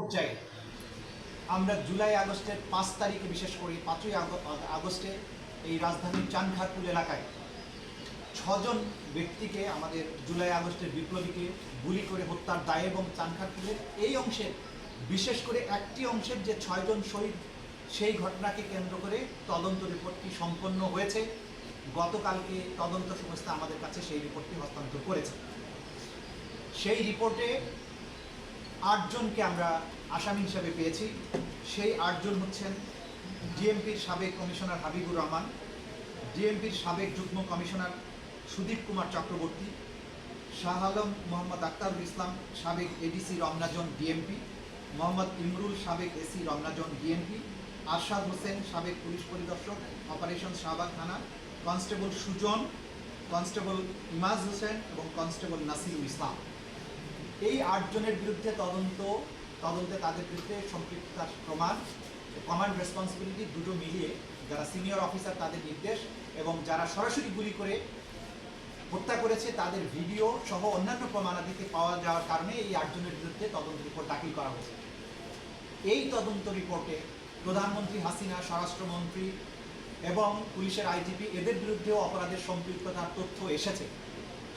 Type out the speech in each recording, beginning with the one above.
পর্যায়ে আমরা জুলাই আগস্টের 5 তারিখে, বিশেষ করে 5ই আগস্টে এই রাজধানীর চানখারপুল এলাকায় 6 জন ব্যক্তিকে, আমাদের জুলাই আগস্টের বিপ্লবীকে গুলি করে হত্যার দায়ে এবং চানখারপুলের এই অংশের, বিশেষ করে একটি অংশের যে 6 জন শহীদ, সেই ঘটনাকে কেন্দ্র করে তদন্ত রিপোর্টটি সম্পন্ন হয়েছে। গতকালকে তদন্ত সংস্থা আমাদের কাছে সেই রিপোর্টটি হস্তান্তর করেছে। সেই রিপোর্টে 8 জনকে আমরা আসামি হিসাবে পেয়েছি। সেই 8 জন হচ্ছেন ডিএমপির সাবেক কমিশনার হাবিবুর রহমান, ডিএমপির সাবেক যুগ্ম কমিশনার সুদীপ কুমার চক্রবর্তী, শাহ আলম মোহাম্মদ আক্তারুল ইসলাম সাবেক ADC Ramna zone DMP, Mohammad Imrul সাবেক AC Ramna zone DMP, Arshad Hossain সাবেক পুলিশ পরিদর্শক অপারেশন শাহবাগ থানা, কনস্টেবল সুজন, কনস্টেবল ইমাজ হোসেন এবং কনস্টেবল নাসিরুল ইসলাম। এই 8 জনের বিরুদ্ধে তদন্তে তাদের বিরুদ্ধে সম্পৃক্ততার প্রমাণ, কমান্ড রেসপন্সিবিলিটি দুটো মিলিয়ে, যারা সিনিয়র অফিসার তাদের নির্দেশ এবং যারা সরাসরি গুলি করে হত্যা করেছে তাদের ভিডিও সহ অন্যান্য প্রমাণাদিতে পাওয়া যাওয়ার কারণে এই 8 জনের বিরুদ্ধে তদন্ত রিপোর্ট দাখিল করা হয়েছে। এই তদন্ত রিপোর্টে প্রধানমন্ত্রী হাসিনা, স্বরাষ্ট্রমন্ত্রী এবং পুলিশের আইজিপি এদের বিরুদ্ধেও অপরাধের সম্পৃক্ততার তথ্য এসেছে।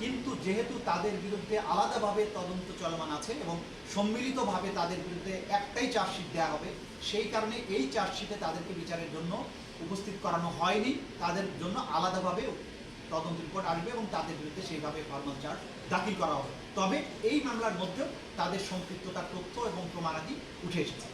কিন্তু যেহেতু তাদের বিরুদ্ধে আলাদাভাবে তদন্ত চলমান আছে এবং সম্মিলিতভাবে তাদের বিরুদ্ধে একটাই চার্জশিট দেওয়া হবে, সেই কারণে এই চার্জশিটে তাদেরকে বিচারের জন্য উপস্থিত করানো হয়নি। তাদের জন্য আলাদাভাবে তদন্ত রিপোর্ট আসবে এবং তাদের বিরুদ্ধে সেইভাবে ফর্মাল চার্জ দাখিল করা হবে। তবে এই মামলার মধ্যেও তাদের সম্পৃক্ততার তথ্য এবং প্রমাণাদি উঠে এসেছে।